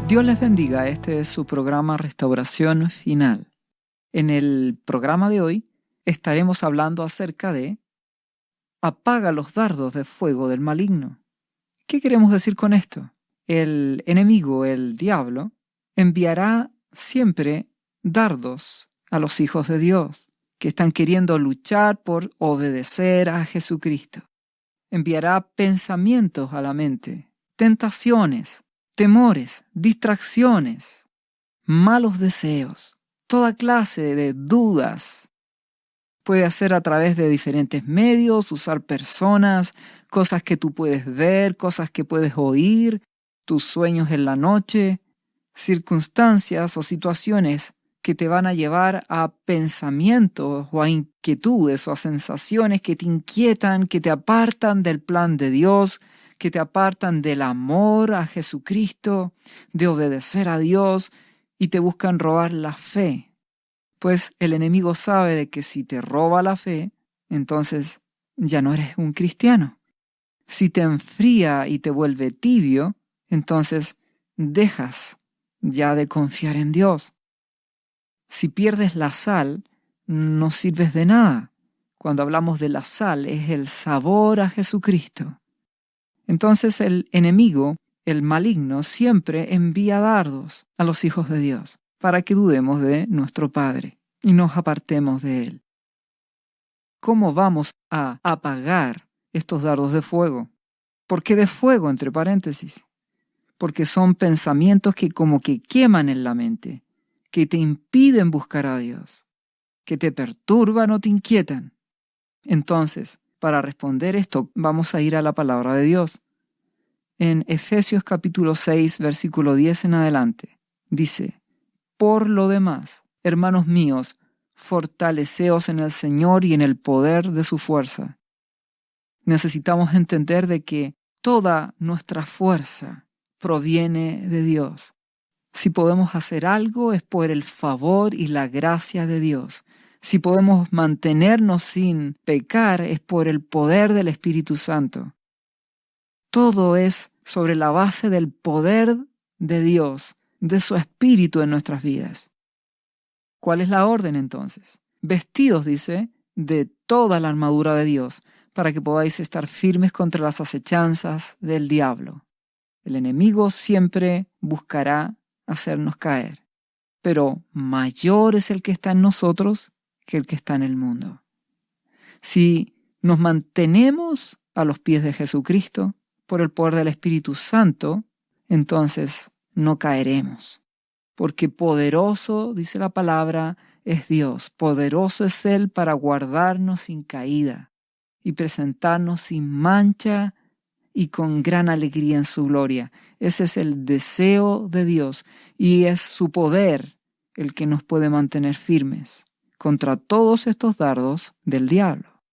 Dios les bendiga, este es su programa Restauración Final. En el programa de hoy estaremos hablando acerca de apaga los dardos de fuego del maligno. ¿Qué queremos decir con esto? El enemigo, el diablo, enviará siempre dardos a los hijos de Dios que están queriendo luchar por obedecer a Jesucristo. Enviará pensamientos a la mente, tentaciones, temores, distracciones, malos deseos, toda clase de dudas. Puede hacer a través de diferentes medios, usar personas, cosas que tú puedes ver, cosas que puedes oír, tus sueños en la noche, circunstancias o situaciones que te van a llevar a pensamientos o a inquietudes o a sensaciones que te inquietan, que te apartan del plan de Dios, que te apartan del amor a Jesucristo, de obedecer a Dios y te buscan robar la fe. Pues el enemigo sabe de que si te roba la fe, entonces ya no eres un cristiano. Si te enfría y te vuelve tibio, entonces dejas ya de confiar en Dios. Si pierdes la sal, no sirves de nada. Cuando hablamos de la sal, es el sabor a Jesucristo. Entonces el enemigo, el maligno, siempre envía dardos a los hijos de Dios para que dudemos de nuestro Padre y nos apartemos de Él. ¿Cómo vamos a apagar estos dardos de fuego? ¿Por qué de fuego, entre paréntesis? Porque son pensamientos que como que queman en la mente, que te impiden buscar a Dios, que te perturban o te inquietan. Entonces, para responder esto, vamos a ir a la palabra de Dios. En Efesios capítulo 6, versículo 10 en adelante, dice: Por lo demás, hermanos míos, fortaleceos en el Señor y en el poder de su fuerza. Necesitamos entender de que toda nuestra fuerza proviene de Dios. Si podemos hacer algo es por el favor y la gracia de Dios. Si podemos mantenernos sin pecar es por el poder del Espíritu Santo. Todo es sobre la base del poder de Dios, de su Espíritu en nuestras vidas. ¿Cuál es la orden entonces? Vestidos, dice, de toda la armadura de Dios, para que podáis estar firmes contra las acechanzas del diablo. El enemigo siempre buscará hacernos caer, pero mayor es el que está en nosotros que el que está en el mundo. Si nos mantenemos a los pies de Jesucristo por el poder del Espíritu Santo, entonces no caeremos, porque poderoso, dice la palabra, es Dios, poderoso es Él para guardarnos sin caída y presentarnos sin mancha y con gran alegría en su gloria. Ese es el deseo de Dios y es su poder el que nos puede mantener firmes contra todos estos dardos del diablo.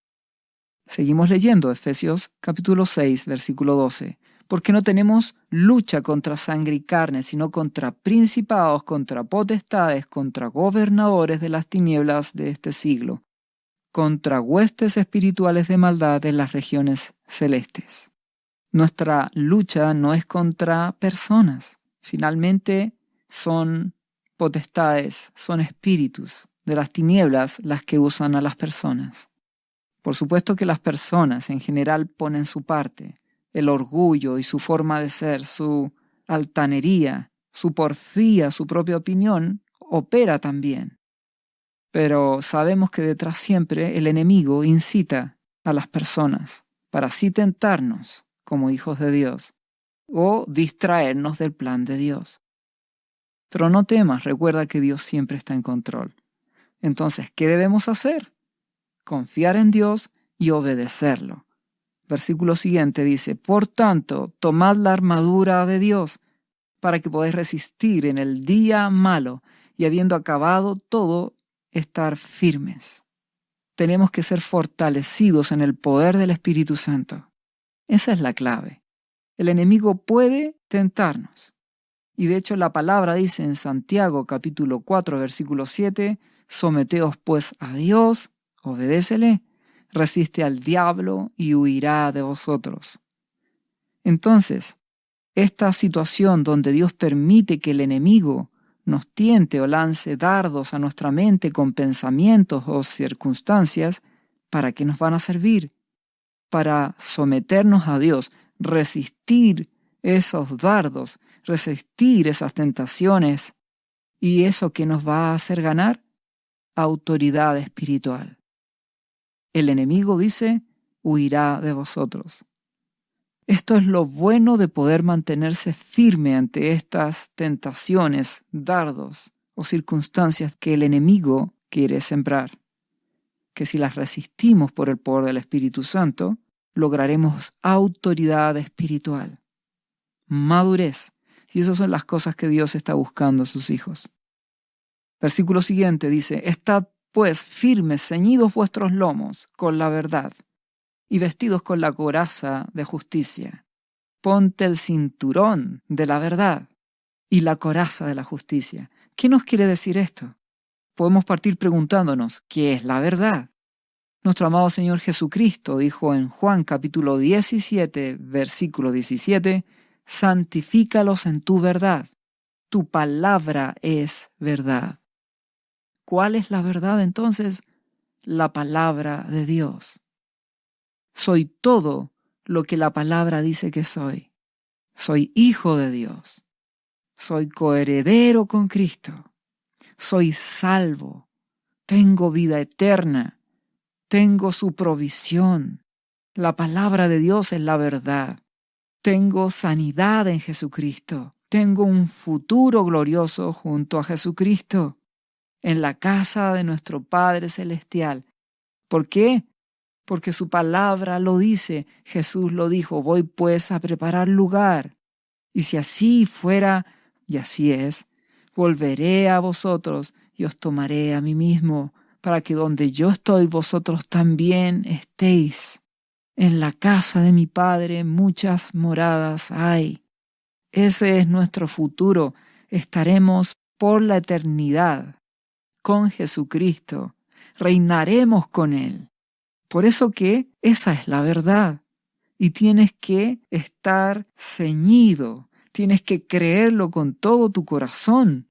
Seguimos leyendo Efesios capítulo 6, versículo 12. Porque no tenemos lucha contra sangre y carne, sino contra principados, contra potestades, contra gobernadores de las tinieblas de este siglo, contra huestes espirituales de maldad en las regiones celestes. Nuestra lucha no es contra personas. Finalmente son potestades, son espíritus de las tinieblas las que usan a las personas. Por supuesto que las personas en general ponen su parte, el orgullo y su forma de ser, su altanería, su porfía, su propia opinión, opera también. Pero sabemos que detrás siempre el enemigo incita a las personas para así tentarnos como hijos de Dios o distraernos del plan de Dios. Pero no temas, recuerda que Dios siempre está en control. Entonces, ¿qué debemos hacer? Confiar en Dios y obedecerlo. Versículo siguiente dice: Por tanto, tomad la armadura de Dios para que podáis resistir en el día malo y habiendo acabado todo, estar firmes. Tenemos que ser fortalecidos en el poder del Espíritu Santo. Esa es la clave. El enemigo puede tentarnos. Y de hecho la palabra dice en Santiago capítulo 4 versículo 7, someteos pues a Dios, obedécele, resiste al diablo y huirá de vosotros. Entonces, esta situación donde Dios permite que el enemigo nos tiente o lance dardos a nuestra mente con pensamientos o circunstancias, ¿para qué nos van a servir? Para someternos a Dios, resistir esos dardos, resistir esas tentaciones. ¿Y eso qué nos va a hacer ganar? Autoridad espiritual. El enemigo dice, huirá de vosotros. Esto es lo bueno de poder mantenerse firme ante estas tentaciones, dardos o circunstancias que el enemigo quiere sembrar. Que si las resistimos por el poder del Espíritu Santo, lograremos autoridad espiritual, madurez. Y esas son las cosas que Dios está buscando a sus hijos. Versículo siguiente dice, estad pues firmes, ceñidos vuestros lomos con la verdad y vestidos con la coraza de justicia. Ponte el cinturón de la verdad y la coraza de la justicia. ¿Qué nos quiere decir esto? Podemos partir preguntándonos, ¿qué es la verdad? Nuestro amado Señor Jesucristo dijo en Juan capítulo 17, versículo 17, santifícalos en tu verdad. Tu palabra es verdad. ¿Cuál es la verdad entonces? La palabra de Dios. Soy todo lo que la palabra dice que soy. Soy hijo de Dios. Soy coheredero con Cristo. Soy salvo. Tengo vida eterna. Tengo su provisión. La palabra de Dios es la verdad. Tengo sanidad en Jesucristo. Tengo un futuro glorioso junto a Jesucristo, en la casa de nuestro Padre Celestial. ¿Por qué? Porque su palabra lo dice. Jesús lo dijo, voy pues a preparar lugar. Y si así fuera, y así es, volveré a vosotros y os tomaré a mí mismo, para que donde yo estoy vosotros también estéis. En la casa de mi Padre muchas moradas hay. Ese es nuestro futuro. Estaremos por la eternidad con Jesucristo. Reinaremos con Él. Por eso que esa es la verdad. Y tienes que estar ceñido. Tienes que creerlo con todo tu corazón.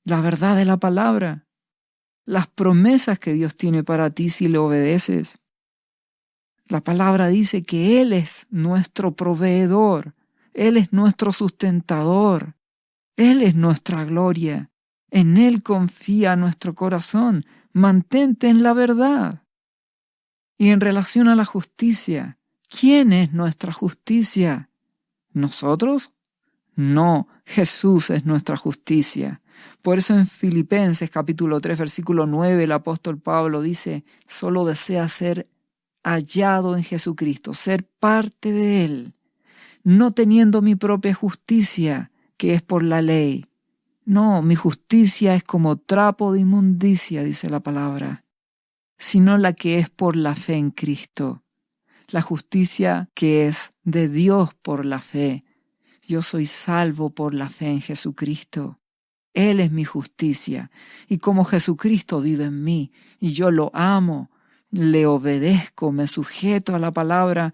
La verdad de la palabra. Las promesas que Dios tiene para ti si le obedeces. La palabra dice que Él es nuestro proveedor. Él es nuestro sustentador. Él es nuestra gloria. En Él confía nuestro corazón. Mantente en la verdad. Y en relación a la justicia, ¿quién es nuestra justicia? ¿Nosotros? No, Jesús es nuestra justicia. Por eso en Filipenses capítulo 3, versículo 9, el apóstol Pablo dice, solo desea ser hallado en Jesucristo, ser parte de Él, no teniendo mi propia justicia, que es por la ley. No, mi justicia es como trapo de inmundicia, dice la palabra, sino la que es por la fe en Cristo, la justicia que es de Dios por la fe. Yo soy salvo por la fe en Jesucristo. Él es mi justicia, y como Jesucristo vive en mí, y yo lo amo, le obedezco, me sujeto a la palabra,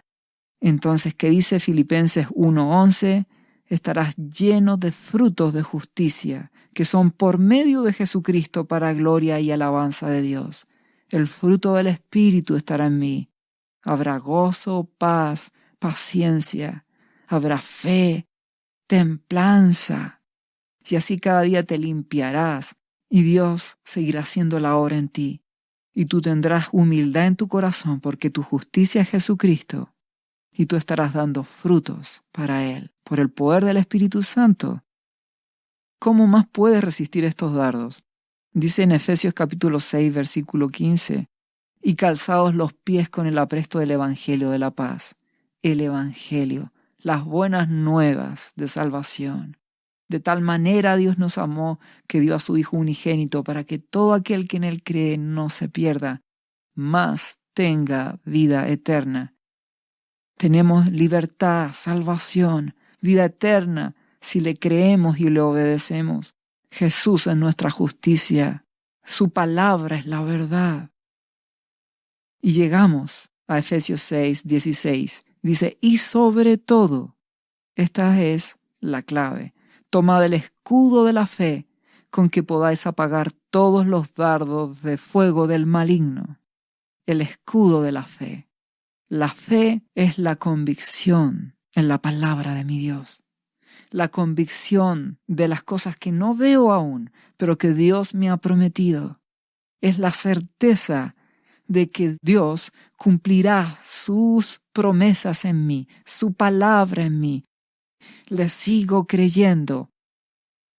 entonces, ¿qué dice Filipenses 1:11? Estarás lleno de frutos de justicia, que son por medio de Jesucristo para gloria y alabanza de Dios. El fruto del Espíritu estará en mí. Habrá gozo, paz, paciencia, habrá fe, templanza. Y así cada día te limpiarás y Dios seguirá haciendo la obra en ti. Y tú tendrás humildad en tu corazón porque tu justicia es Jesucristo. Y tú estarás dando frutos para Él, por el poder del Espíritu Santo. ¿Cómo más puedes resistir estos dardos? Dice en Efesios capítulo 6, versículo 15, y calzados los pies con el apresto del Evangelio de la paz. El Evangelio, las buenas nuevas de salvación. De tal manera Dios nos amó que dio a su Hijo unigénito para que todo aquel que en Él cree no se pierda, mas tenga vida eterna. Tenemos libertad, salvación, vida eterna si le creemos y le obedecemos. Jesús es nuestra justicia. Su palabra es la verdad. Y llegamos a Efesios 6, 16. Dice, y sobre todo, esta es la clave. Tomad el escudo de la fe, con que podáis apagar todos los dardos de fuego del maligno. El escudo de la fe. La fe es la convicción en la palabra de mi Dios. La convicción de las cosas que no veo aún, pero que Dios me ha prometido. Es la certeza de que Dios cumplirá sus promesas en mí, su palabra en mí. Le sigo creyendo.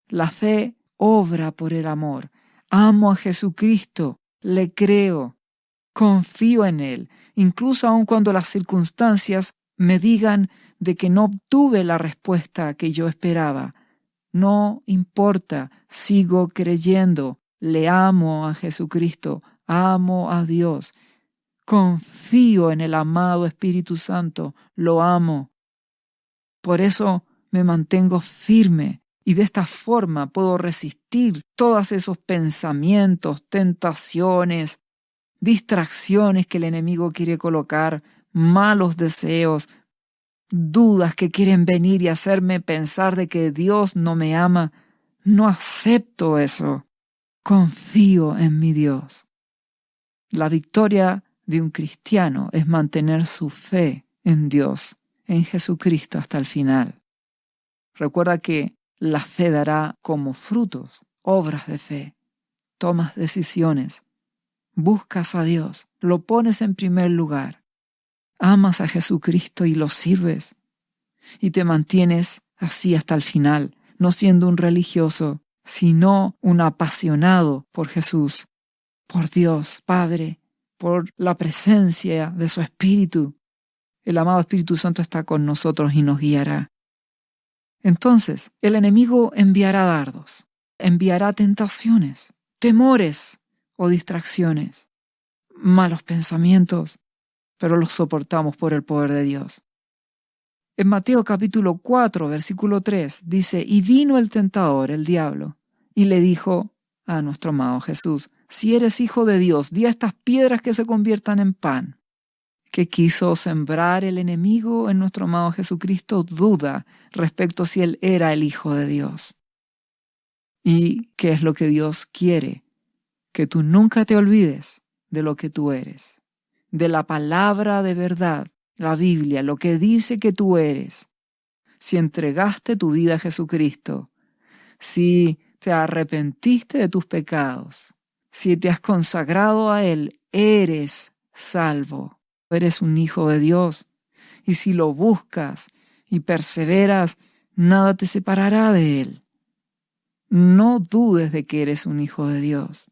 La fe obra por el amor. Amo a Jesucristo, le creo, confío en Él, incluso aun cuando las circunstancias me digan de que no obtuve la respuesta que yo esperaba. No importa, sigo creyendo, le amo a Jesucristo, amo a Dios. Confío en el amado Espíritu Santo, lo amo. Por eso me mantengo firme y de esta forma puedo resistir todos esos pensamientos, tentaciones, distracciones que el enemigo quiere colocar, malos deseos, dudas que quieren venir y hacerme pensar de que Dios no me ama. No acepto eso. Confío en mi Dios. La victoria de un cristiano es mantener su fe en Dios, en Jesucristo hasta el final. Recuerda que la fe dará como frutos obras de fe. Tomas decisiones, buscas a Dios, lo pones en primer lugar. Amas a Jesucristo y lo sirves. Y te mantienes así hasta el final, no siendo un religioso, sino un apasionado por Jesús, por Dios Padre, por la presencia de su Espíritu. El amado Espíritu Santo está con nosotros y nos guiará. Entonces, el enemigo enviará dardos, enviará tentaciones, temores o distracciones, malos pensamientos, pero los soportamos por el poder de Dios. En Mateo capítulo 4, versículo 3, dice, y vino el tentador, el diablo, y le dijo a nuestro amado Jesús, si eres hijo de Dios, di a estas piedras que se conviertan en pan. Que quiso sembrar el enemigo en nuestro amado Jesucristo duda respecto a si Él era el Hijo de Dios. ¿Y qué es lo que Dios quiere? Que tú nunca te olvides de lo que tú eres, de la palabra de verdad, la Biblia, lo que dice que tú eres. Si entregaste tu vida a Jesucristo, si te arrepentiste de tus pecados, si te has consagrado a Él, eres salvo. Eres un hijo de Dios, y si lo buscas y perseveras, nada te separará de Él. No dudes de que eres un hijo de Dios.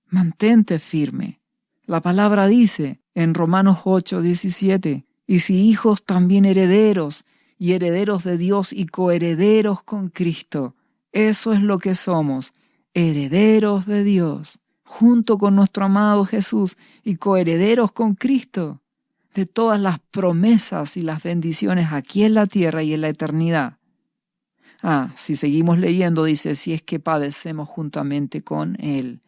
Mantente firme. La palabra dice en Romanos 8:17, y si hijos también herederos, y herederos de Dios y coherederos con Cristo. Eso es lo que somos, herederos de Dios, junto con nuestro amado Jesús y coherederos con Cristo, de todas las promesas y las bendiciones aquí en la tierra y en la eternidad. Si seguimos leyendo, dice, si es que padecemos juntamente con Él,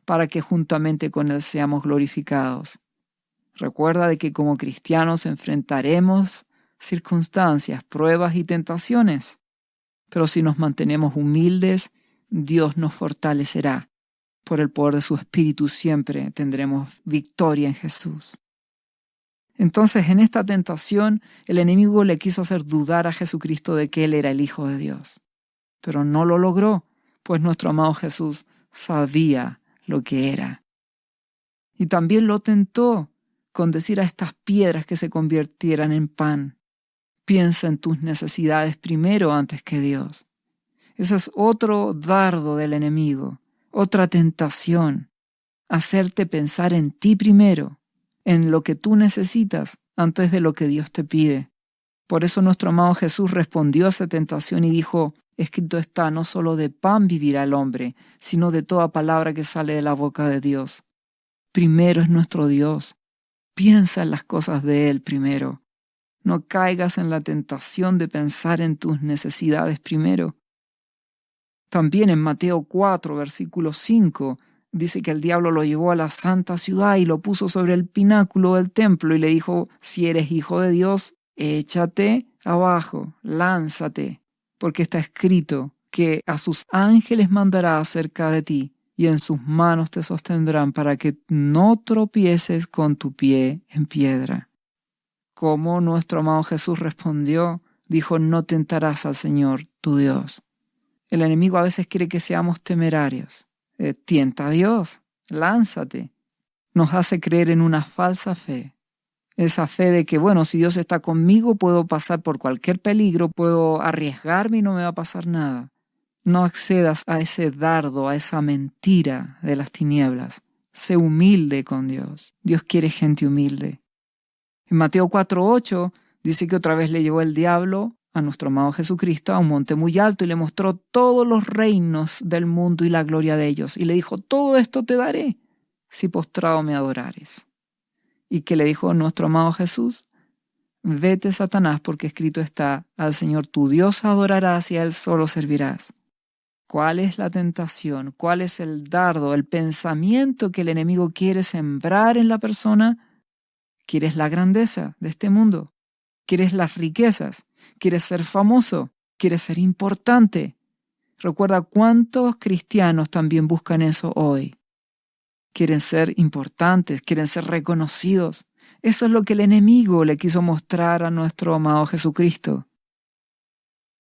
para que juntamente con Él seamos glorificados. Recuerda de que como cristianos enfrentaremos circunstancias, pruebas y tentaciones, pero si nos mantenemos humildes, Dios nos fortalecerá. Por el poder de su Espíritu siempre tendremos victoria en Jesús. Entonces, en esta tentación, el enemigo le quiso hacer dudar a Jesucristo de que Él era el Hijo de Dios. Pero no lo logró, pues nuestro amado Jesús sabía lo que era. Y también lo tentó con decir a estas piedras que se convirtieran en pan. Piensa en tus necesidades primero antes que Dios. Ese es otro dardo del enemigo, otra tentación. Hacerte pensar en ti primero, en lo que tú necesitas antes de lo que Dios te pide. Por eso nuestro amado Jesús respondió a esa tentación y dijo, escrito está, no solo de pan vivirá el hombre, sino de toda palabra que sale de la boca de Dios. Primero es nuestro Dios. Piensa en las cosas de Él primero. No caigas en la tentación de pensar en tus necesidades primero. También en Mateo 4, versículo 5, dice que el diablo lo llevó a la santa ciudad y lo puso sobre el pináculo del templo y le dijo, si eres hijo de Dios, échate abajo, lánzate, porque está escrito que a sus ángeles mandará acerca de ti, y en sus manos te sostendrán para que no tropieces con tu pie en piedra. Como nuestro amado Jesús respondió, dijo, no tentarás al Señor tu Dios. El enemigo a veces quiere que seamos temerarios. Tienta a Dios, lánzate. Nos hace creer en una falsa fe. Esa fe de que, bueno, si Dios está conmigo, puedo pasar por cualquier peligro, puedo arriesgarme y no me va a pasar nada. No accedas a ese dardo, a esa mentira de las tinieblas. Sé humilde con Dios. Dios quiere gente humilde. En Mateo 4:8 dice que otra vez le llevó el diablo a nuestro amado Jesucristo a un monte muy alto y le mostró todos los reinos del mundo y la gloria de ellos. Y le dijo, todo esto te daré si postrado me adorares. ¿Y qué le dijo nuestro amado Jesús? Vete, Satanás, porque escrito está, al Señor tu Dios adorarás y a Él solo servirás. ¿Cuál es la tentación? ¿Cuál es el dardo, el pensamiento que el enemigo quiere sembrar en la persona? ¿Quieres la grandeza de este mundo? ¿Quieres las riquezas? ¿Quieres ser famoso? ¿Quieres ser importante? Recuerda cuántos cristianos también buscan eso hoy. Quieren ser importantes, quieren ser reconocidos. Eso es lo que el enemigo le quiso mostrar a nuestro amado Jesucristo.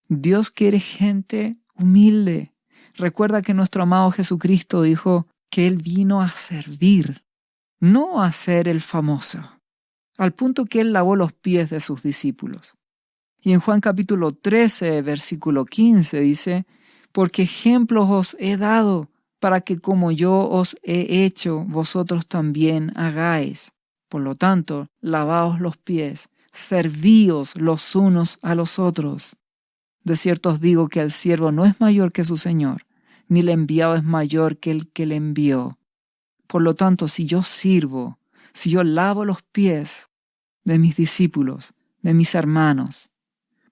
Dios quiere gente humilde. Recuerda que nuestro amado Jesucristo dijo que Él vino a servir, no a ser el famoso, al punto que Él lavó los pies de sus discípulos. Y en Juan capítulo 13, versículo 15 dice, porque ejemplos os he dado, para que como yo os he hecho, vosotros también hagáis. Por lo tanto, lavaos los pies, servíos los unos a los otros. De cierto os digo que el siervo no es mayor que su señor, ni el enviado es mayor que el que le envió. Por lo tanto, si yo sirvo, si yo lavo los pies de mis discípulos, de mis hermanos,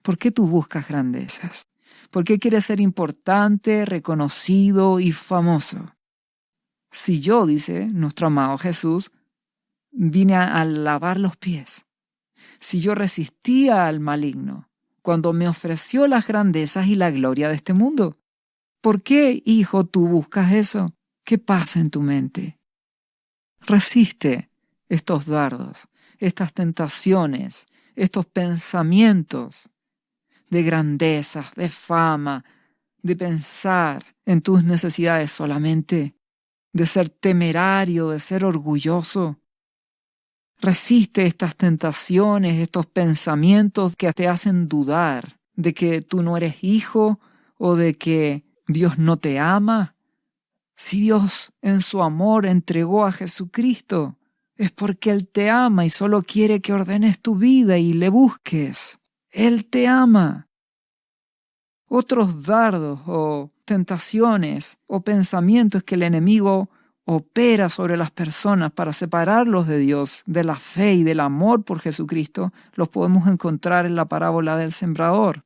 ¿por qué tú buscas grandezas? ¿Por qué quieres ser importante, reconocido y famoso? Si yo, dice nuestro amado Jesús, vine a lavar los pies. Si yo resistía al maligno cuando me ofreció las grandezas y la gloria de este mundo. ¿Por qué, hijo, tú buscas eso? ¿Qué pasa en tu mente? Resiste estos dardos, estas tentaciones, estos pensamientos de grandezas, de fama, de pensar en tus necesidades solamente, de ser temerario, de ser orgulloso. Resiste estas tentaciones, estos pensamientos que te hacen dudar de que tú no eres hijo o de que Dios no te ama. Si Dios en su amor entregó a Jesucristo, es porque Él te ama y solo quiere que ordenes tu vida y le busques. Él te ama. Otros dardos o tentaciones o pensamientos que el enemigo opera sobre las personas para separarlos de Dios, de la fe y del amor por Jesucristo, los podemos encontrar en la parábola del sembrador.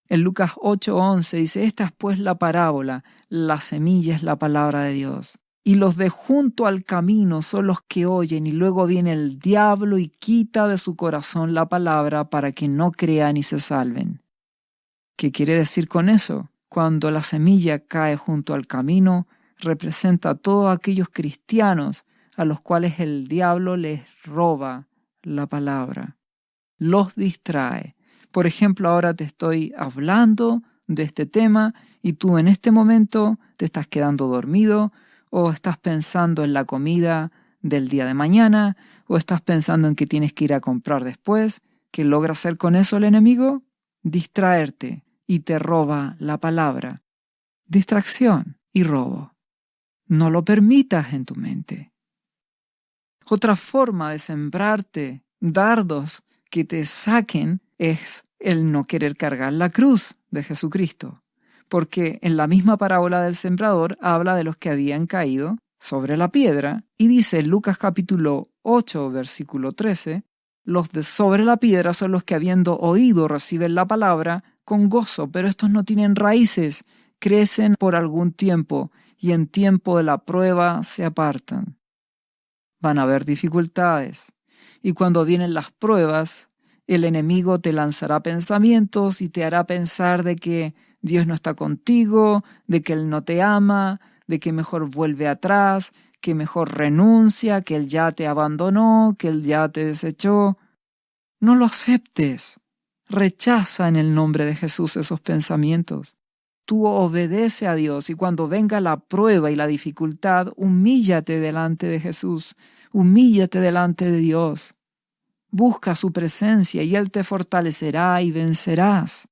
En Lucas 8:11 dice, esta es pues la parábola, la semilla es la palabra de Dios. Y los de junto al camino son los que oyen y luego viene el diablo y quita de su corazón la palabra para que no crean y se salven. ¿Qué quiere decir con eso? Cuando la semilla cae junto al camino, representa a todos aquellos cristianos a los cuales el diablo les roba la palabra, los distrae. Por ejemplo, ahora te estoy hablando de este tema y tú en este momento te estás quedando dormido o estás pensando en la comida del día de mañana o estás pensando en que tienes que ir a comprar después. ¿Qué logra hacer con eso el enemigo? Distraerte y te roba la palabra. Distracción y robo. No lo permitas en tu mente. Otra forma de sembrarte dardos que te saquen es el no querer cargar la cruz de Jesucristo. Porque en la misma parábola del sembrador habla de los que habían caído sobre la piedra y dice en Lucas capítulo 8, versículo 13, los de sobre la piedra son los que habiendo oído reciben la palabra con gozo, pero estos no tienen raíces, crecen por algún tiempo y en tiempo de la prueba se apartan. Van a haber dificultades y cuando vienen las pruebas, El enemigo te lanzará pensamientos y te hará pensar de que Dios no está contigo, de que Él no te ama, de que mejor vuelve atrás, que mejor renuncia, que Él ya te abandonó, que Él ya te desechó. No lo aceptes. Rechaza en el nombre de Jesús esos pensamientos. Tú obedece a Dios y cuando venga la prueba y la dificultad, humíllate delante de Jesús, humíllate delante de Dios. Busca su presencia y Él te fortalecerá y vencerás.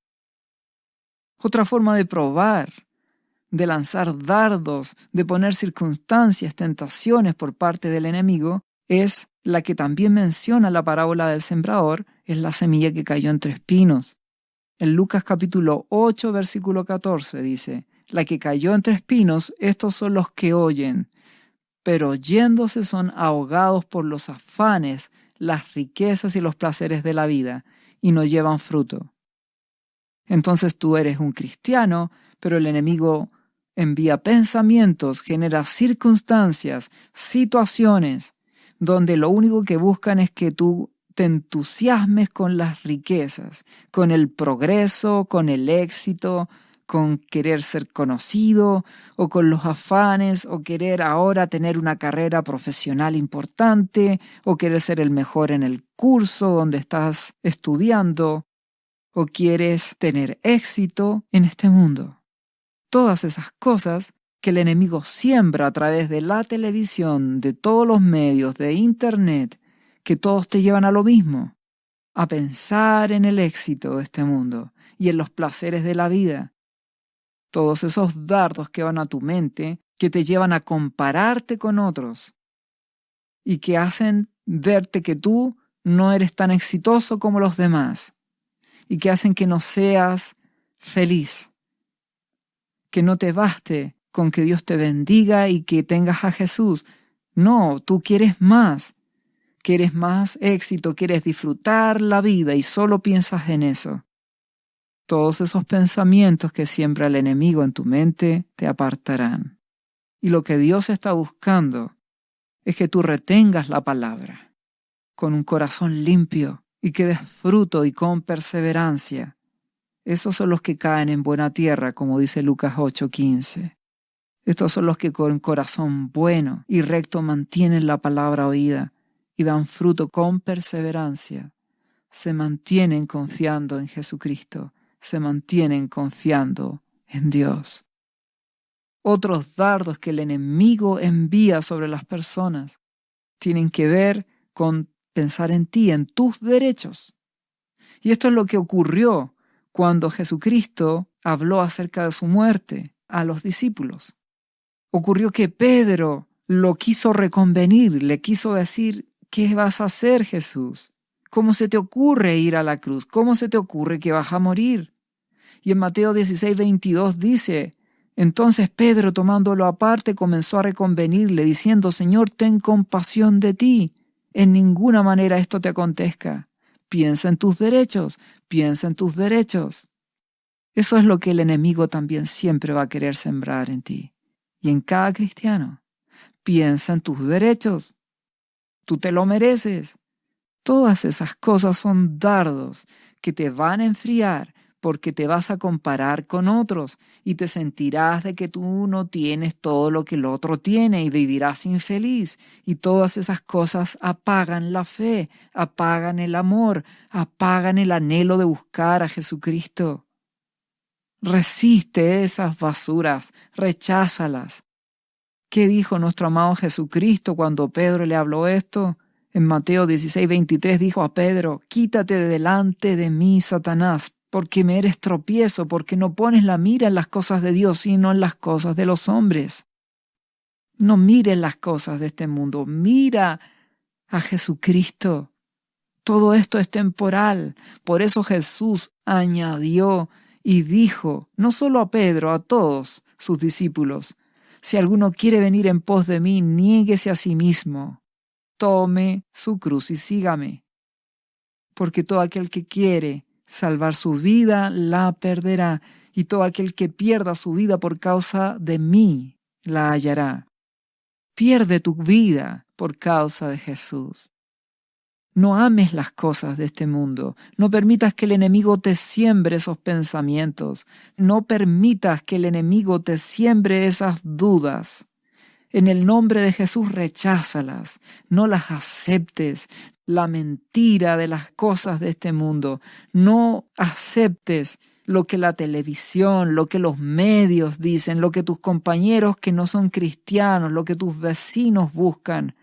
Otra forma de probar, de lanzar dardos, de poner circunstancias, tentaciones por parte del enemigo, es la que también menciona la parábola del sembrador, es la semilla que cayó entre espinos. En Lucas capítulo 8, versículo 14 dice, la que cayó entre espinos, estos son los que oyen, pero oyéndose son ahogados por los afanes, las riquezas y los placeres de la vida, y no llevan fruto. Entonces tú eres un cristiano, pero el enemigo envía pensamientos, genera circunstancias, situaciones, donde lo único que buscan es que tú te entusiasmes con las riquezas, con el progreso, con el éxito, con querer ser conocido o con los afanes o querer ahora tener una carrera profesional importante o querer ser el mejor en el curso donde estás estudiando o quieres tener éxito en este mundo. Todas esas cosas que el enemigo siembra a través de la televisión, de todos los medios, de internet, que todos te llevan a lo mismo, a pensar en el éxito de este mundo y en los placeres de la vida. Todos esos dardos que van a tu mente, que te llevan a compararte con otros y que hacen verte que tú no eres tan exitoso como los demás y que hacen que no seas feliz, que no te baste con que Dios te bendiga y que tengas a Jesús. No, tú quieres más éxito, quieres disfrutar la vida y solo piensas en eso. Todos esos pensamientos que siembra el enemigo en tu mente te apartarán. Y lo que Dios está buscando es que tú retengas la palabra con un corazón limpio y que des fruto y con perseverancia. Esos son los que caen en buena tierra, como dice Lucas 8:15. Estos son los que con corazón bueno y recto mantienen la palabra oída y dan fruto con perseverancia. Se mantienen confiando en Jesucristo, se mantienen confiando en Dios. Otros dardos que el enemigo envía sobre las personas tienen que ver con pensar en ti, en tus derechos. Y esto es lo que ocurrió cuando Jesucristo habló acerca de su muerte a los discípulos. Ocurrió que Pedro lo quiso reconvenir, le quiso decir, ¿qué vas a hacer, Jesús? ¿Cómo se te ocurre ir a la cruz? ¿Cómo se te ocurre que vas a morir? Y en Mateo 16:22 dice, entonces Pedro, tomándolo aparte, comenzó a reconvenirle, diciendo, Señor, ten compasión de ti. En ninguna manera esto te acontezca. Piensa en tus derechos, piensa en tus derechos. Eso es lo que el enemigo también siempre va a querer sembrar en ti. Y en cada cristiano, piensa en tus derechos. Tú te lo mereces. Todas esas cosas son dardos que te van a enfriar porque te vas a comparar con otros y te sentirás de que tú no tienes todo lo que el otro tiene y vivirás infeliz. Y todas esas cosas apagan la fe, apagan el amor, apagan el anhelo de buscar a Jesucristo. Resiste esas basuras, recházalas. ¿Qué dijo nuestro amado Jesucristo cuando Pedro le habló esto? En Mateo 16:23 dijo a Pedro, quítate de delante de mí, Satanás, porque me eres tropiezo, porque no pones la mira en las cosas de Dios, sino en las cosas de los hombres. No mires las cosas de este mundo, mira a Jesucristo. Todo esto es temporal. Por eso Jesús añadió y dijo, no solo a Pedro, a todos sus discípulos, si alguno quiere venir en pos de mí, niéguese a sí mismo, tome su cruz y sígame. Porque todo aquel que quiere salvar su vida, la perderá, y todo aquel que pierda su vida por causa de mí, la hallará. Pierde tu vida por causa de Jesús. No ames las cosas de este mundo. No permitas que el enemigo te siembre esos pensamientos. No permitas que el enemigo te siembre esas dudas. En el nombre de Jesús, recházalas. No las aceptes. La mentira de las cosas de este mundo. No aceptes lo que la televisión, lo que los medios dicen, lo que tus compañeros que no son cristianos, lo que tus vecinos buscan.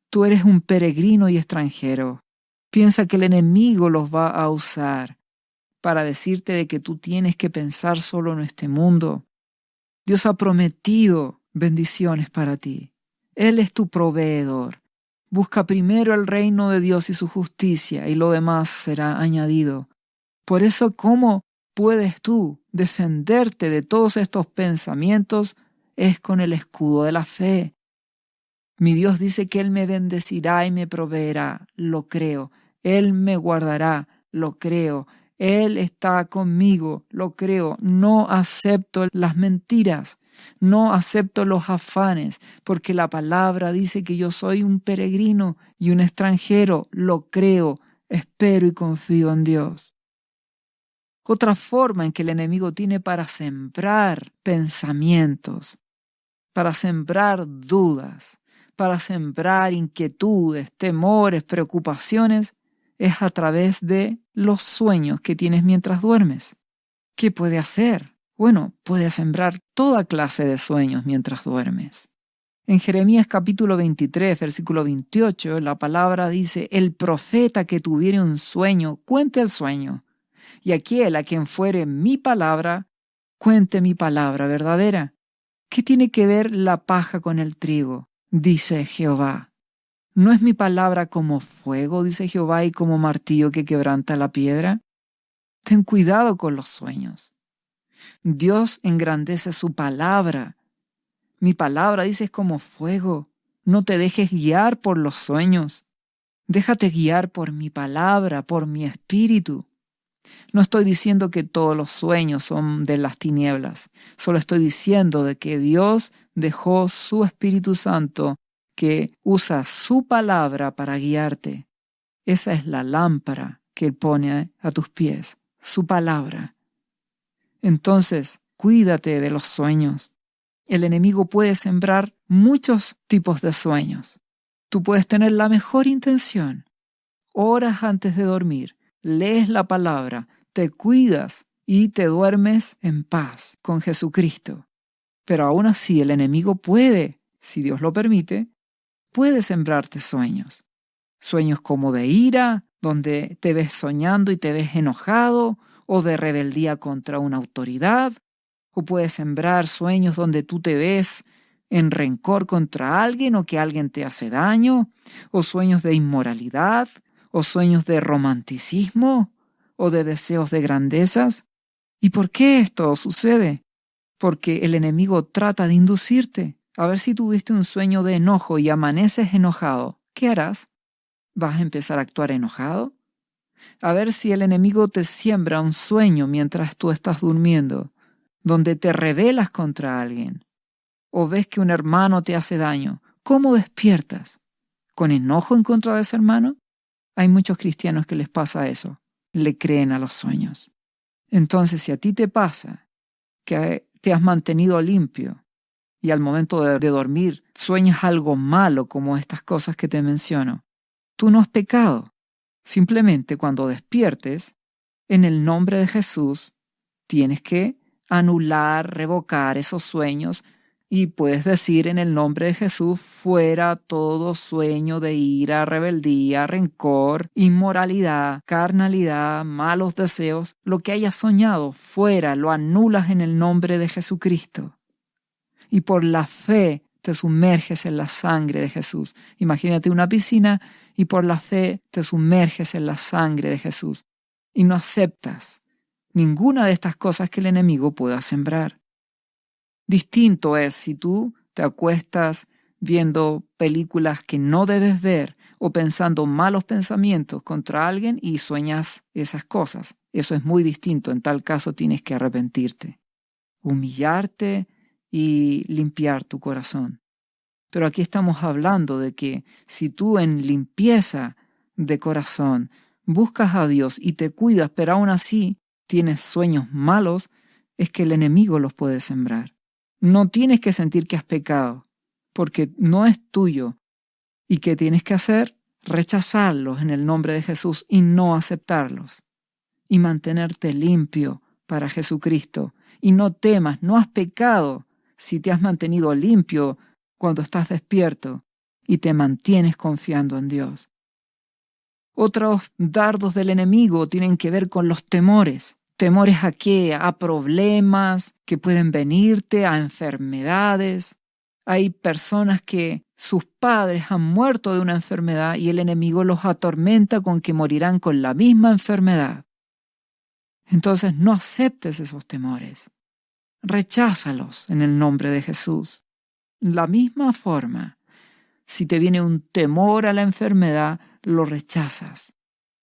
Tú eres un peregrino y extranjero. Piensa que el enemigo los va a usar para decirte de que tú tienes que pensar solo en este mundo. Dios ha prometido bendiciones para ti. Él es tu proveedor. Busca primero el reino de Dios y su justicia, y lo demás será añadido. Por eso, ¿cómo puedes tú defenderte de todos estos pensamientos? Es con el escudo de la fe. Mi Dios dice que Él me bendecirá y me proveerá, lo creo. Él me guardará, lo creo. Él está conmigo, lo creo. No acepto las mentiras, no acepto los afanes, porque la palabra dice que yo soy un peregrino y un extranjero, lo creo, espero y confío en Dios. Otra forma en que el enemigo tiene para sembrar pensamientos, para sembrar dudas, para sembrar inquietudes, temores, preocupaciones, es a través de los sueños que tienes mientras duermes. ¿Qué puede hacer? Bueno, puede sembrar toda clase de sueños mientras duermes. En Jeremías capítulo 23, versículo 28, la palabra dice: el profeta que tuviere un sueño, cuente el sueño, y aquel a quien fuere mi palabra, cuente mi palabra verdadera. ¿Qué tiene que ver la paja con el trigo? Dice Jehová. ¿No es mi palabra como fuego, dice Jehová, y como martillo que quebranta la piedra? Ten cuidado con los sueños. Dios engrandece su palabra. Mi palabra, dice, es como fuego. No te dejes guiar por los sueños. Déjate guiar por mi palabra, por mi espíritu. No estoy diciendo que todos los sueños son de las tinieblas. Solo estoy diciendo de que Dios dejó su Espíritu Santo que usa su palabra para guiarte. Esa es la lámpara que Él pone a tus pies, su palabra. Entonces, cuídate de los sueños. El enemigo puede sembrar muchos tipos de sueños. Tú puedes tener la mejor intención. Horas antes de dormir, lees la palabra, te cuidas y te duermes en paz con Jesucristo. Pero aún así el enemigo puede, si Dios lo permite, puede sembrarte sueños. Sueños como de ira, donde te ves soñando y te ves enojado, o de rebeldía contra una autoridad, o puede sembrar sueños donde tú te ves en rencor contra alguien o que alguien te hace daño, o sueños de inmoralidad, o sueños de romanticismo, o de deseos de grandezas. ¿Y por qué esto sucede? Porque el enemigo trata de inducirte. A ver si tuviste un sueño de enojo y amaneces enojado. ¿Qué harás? ¿Vas a empezar a actuar enojado? A ver si el enemigo te siembra un sueño mientras tú estás durmiendo, donde te rebelas contra alguien, o ves que un hermano te hace daño. ¿Cómo despiertas? ¿Con enojo en contra de ese hermano? Hay muchos cristianos que les pasa eso, le creen a los sueños. Entonces, si a ti te pasa que te has mantenido limpio y al momento de dormir sueñas algo malo como estas cosas que te menciono, tú no has pecado. Simplemente cuando despiertes, en el nombre de Jesús, tienes que anular, revocar esos sueños y puedes decir en el nombre de Jesús: fuera todo sueño de ira, rebeldía, rencor, inmoralidad, carnalidad, malos deseos. Lo que hayas soñado, fuera, lo anulas en el nombre de Jesucristo. Y por la fe te sumerges en la sangre de Jesús. Imagínate una piscina y por la fe te sumerges en la sangre de Jesús. Y no aceptas ninguna de estas cosas que el enemigo pueda sembrar. Distinto es si tú te acuestas viendo películas que no debes ver o pensando malos pensamientos contra alguien y sueñas esas cosas. Eso es muy distinto. En tal caso tienes que arrepentirte, humillarte y limpiar tu corazón. Pero aquí estamos hablando de que si tú en limpieza de corazón, buscas a Dios y te cuidas, pero aún así tienes sueños malos, es que el enemigo los puede sembrar. No tienes que sentir que has pecado, porque no es tuyo. ¿Y qué tienes que hacer? Rechazarlos en el nombre de Jesús y no aceptarlos. Y mantenerte limpio para Jesucristo. Y no temas, no has pecado si te has mantenido limpio cuando estás despierto y te mantienes confiando en Dios. Otros dardos del enemigo tienen que ver con los temores. ¿Temores a qué? A problemas que pueden venirte, a enfermedades. Hay personas que sus padres han muerto de una enfermedad y el enemigo los atormenta con que morirán con la misma enfermedad. Entonces no aceptes esos temores. Recházalos en el nombre de Jesús. La misma forma, si te viene un temor a la enfermedad, lo rechazas.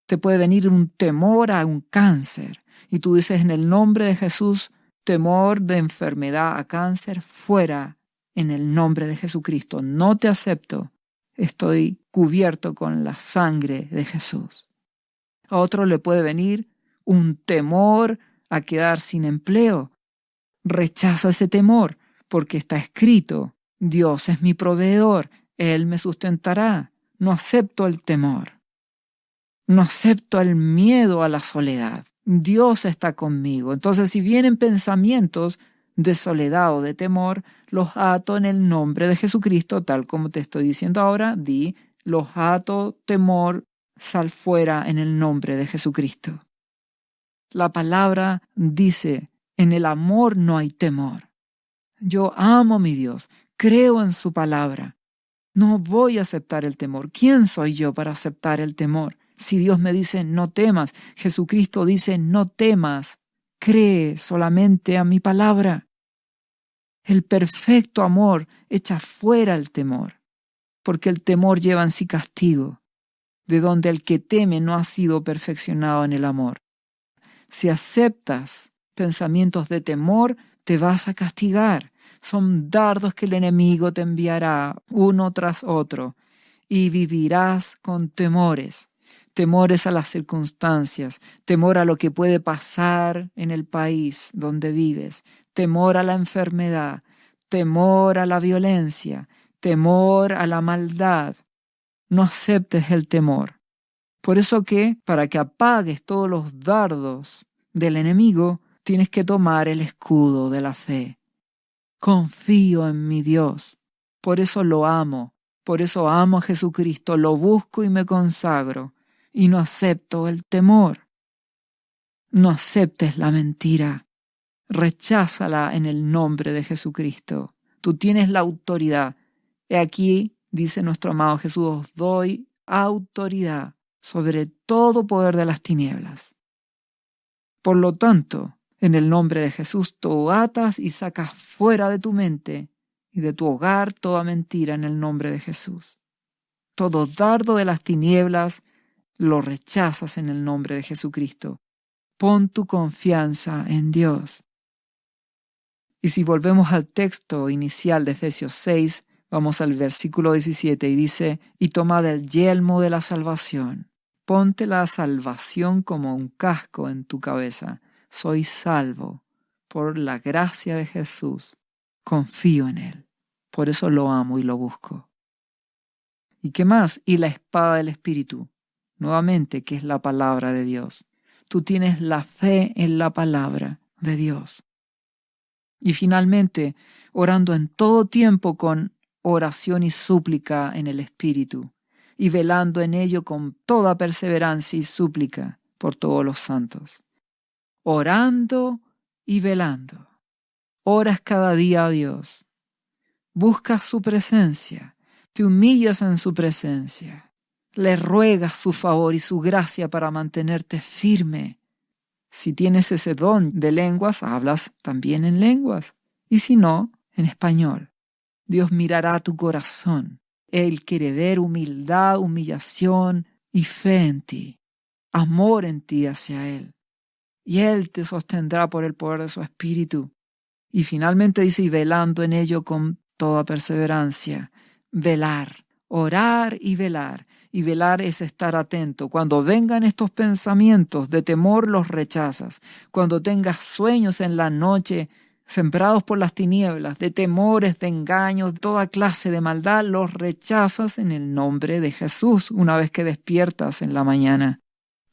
Te puede venir un temor a un cáncer y tú dices en el nombre de Jesús, temor de enfermedad a cáncer, fuera en el nombre de Jesucristo. No te acepto. Estoy cubierto con la sangre de Jesús. A otro le puede venir un temor a quedar sin empleo. Rechaza ese temor porque está escrito, Dios es mi proveedor, Él me sustentará. No acepto el temor. No acepto el miedo a la soledad. Dios está conmigo. Entonces, si vienen pensamientos de soledad o de temor, los ato en el nombre de Jesucristo, tal como te estoy diciendo ahora, los ato, temor, sal fuera en el nombre de Jesucristo. La palabra dice, en el amor no hay temor. Yo amo a mi Dios, creo en su palabra. No voy a aceptar el temor. ¿Quién soy yo para aceptar el temor? Si Dios me dice, no temas, Jesucristo dice, no temas, cree solamente a mi palabra. El perfecto amor echa fuera el temor, porque el temor lleva en sí castigo, de donde el que teme no ha sido perfeccionado en el amor. Si aceptas pensamientos de temor, te vas a castigar. Son dardos que el enemigo te enviará uno tras otro y vivirás con temores. Temores a las circunstancias, temor a lo que puede pasar en el país donde vives, temor a la enfermedad, temor a la violencia, temor a la maldad. No aceptes el temor. Por eso que, para que apagues todos los dardos del enemigo, tienes que tomar el escudo de la fe. Confío en mi Dios, por eso lo amo, por eso amo a Jesucristo, lo busco y me consagro, y no acepto el temor. No aceptes la mentira, recházala en el nombre de Jesucristo. Tú tienes la autoridad. He aquí, dice nuestro amado Jesús, os doy autoridad sobre todo poder de las tinieblas. Por lo tanto, en el nombre de Jesús, tú atas y sacas fuera de tu mente y de tu hogar toda mentira en el nombre de Jesús. Todo dardo de las tinieblas lo rechazas en el nombre de Jesucristo. Pon tu confianza en Dios. Y si volvemos al texto inicial de Efesios 6, vamos al versículo 17 y dice, y tomad el yelmo de la salvación. Ponte la salvación como un casco en tu cabeza. Soy salvo por la gracia de Jesús. Confío en Él. Por eso lo amo y lo busco. ¿Y qué más? Y la espada del Espíritu. Nuevamente, que es la palabra de Dios. Tú tienes la fe en la palabra de Dios. Y finalmente, orando en todo tiempo con oración y súplica en el Espíritu, y velando en ello con toda perseverancia y súplica por todos los santos. Orando y velando. Oras cada día a Dios. Buscas su presencia. Te humillas en su presencia. Le ruegas su favor y su gracia para mantenerte firme. Si tienes ese don de lenguas, hablas también en lenguas. Y si no, en español. Dios mirará a tu corazón. Él quiere ver humildad, humillación y fe en ti. Amor en ti hacia Él. Y Él te sostendrá por el poder de su Espíritu. Y finalmente dice, y velando en ello con toda perseverancia. Velar, orar y velar. Y velar es estar atento. Cuando vengan estos pensamientos de temor, los rechazas. Cuando tengas sueños en la noche, sembrados por las tinieblas, de temores, de engaños, de toda clase de maldad, los rechazas en el nombre de Jesús una vez que despiertas en la mañana.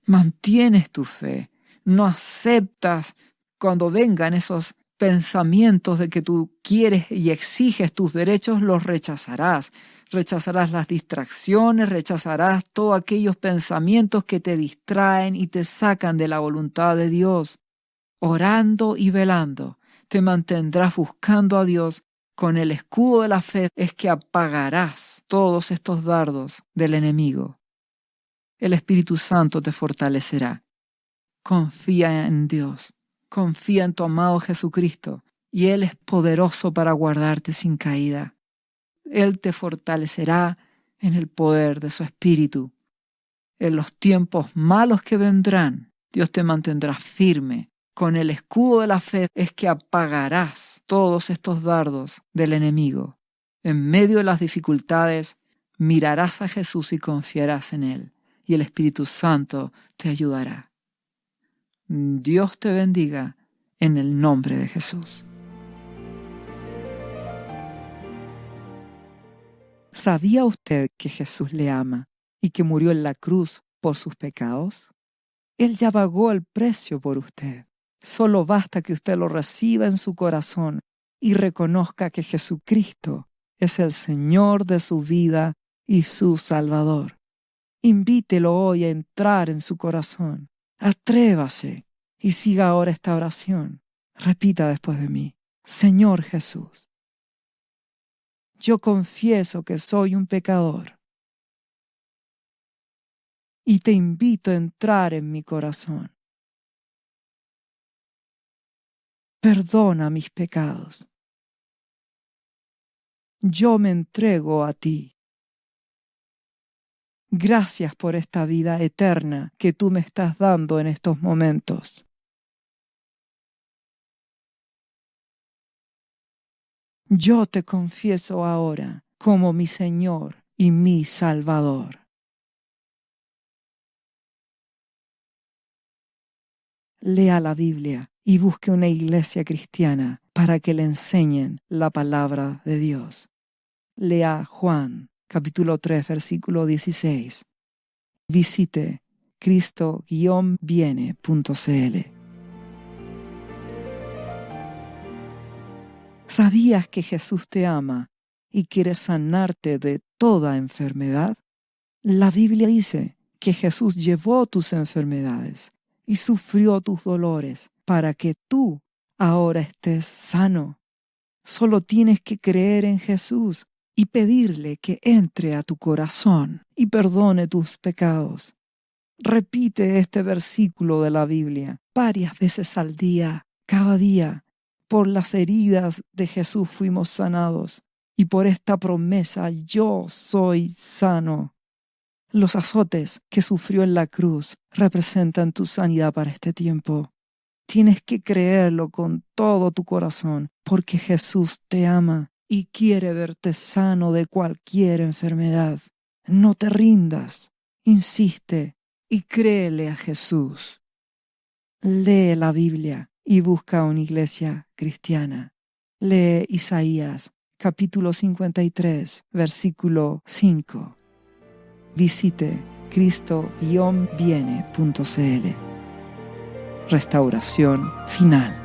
Mantienes tu fe. No aceptas cuando vengan esos pensamientos de que tú quieres y exiges tus derechos, los rechazarás. Rechazarás las distracciones, rechazarás todos aquellos pensamientos que te distraen y te sacan de la voluntad de Dios. Orando y velando, te mantendrás buscando a Dios. Con el escudo de la fe es que apagarás todos estos dardos del enemigo. El Espíritu Santo te fortalecerá. Confía en Dios. Confía en tu amado Jesucristo, y Él es poderoso para guardarte sin caída. Él te fortalecerá en el poder de su Espíritu. En los tiempos malos que vendrán, Dios te mantendrá firme. Con el escudo de la fe es que apagarás todos estos dardos del enemigo. En medio de las dificultades, mirarás a Jesús y confiarás en Él, y el Espíritu Santo te ayudará. Dios te bendiga en el nombre de Jesús. ¿Sabía usted que Jesús le ama y que murió en la cruz por sus pecados? Él ya pagó el precio por usted. Solo basta que usted lo reciba en su corazón y reconozca que Jesucristo es el Señor de su vida y su Salvador. Invítelo hoy a entrar en su corazón. Atrévase y siga ahora esta oración. Repita después de mí: Señor Jesús, yo confieso que soy un pecador y te invito a entrar en mi corazón. Perdona mis pecados. Yo me entrego a ti. Gracias por esta vida eterna que tú me estás dando en estos momentos. Yo te confieso ahora como mi Señor y mi Salvador. Lea la Biblia y busque una iglesia cristiana para que le enseñen la palabra de Dios. Lea Juan, capítulo 3, versículo 16. Visite cristo-viene.cl. ¿Sabías que Jesús te ama y quiere sanarte de toda enfermedad? La Biblia dice que Jesús llevó tus enfermedades y sufrió tus dolores para que tú ahora estés sano. Solo tienes que creer en Jesús y pedirle que entre a tu corazón y perdone tus pecados. Repite este versículo de la Biblia varias veces al día, cada día. Por las heridas de Jesús fuimos sanados, y por esta promesa yo soy sano. Los azotes que sufrió en la cruz representan tu sanidad para este tiempo. Tienes que creerlo con todo tu corazón, porque Jesús te ama y quiere verte sano de cualquier enfermedad. No te rindas, insiste y créele a Jesús. Lee la Biblia y busca una iglesia cristiana. Lee Isaías, capítulo 53, versículo 5. Visite cristo-viene.cl. Restauración final.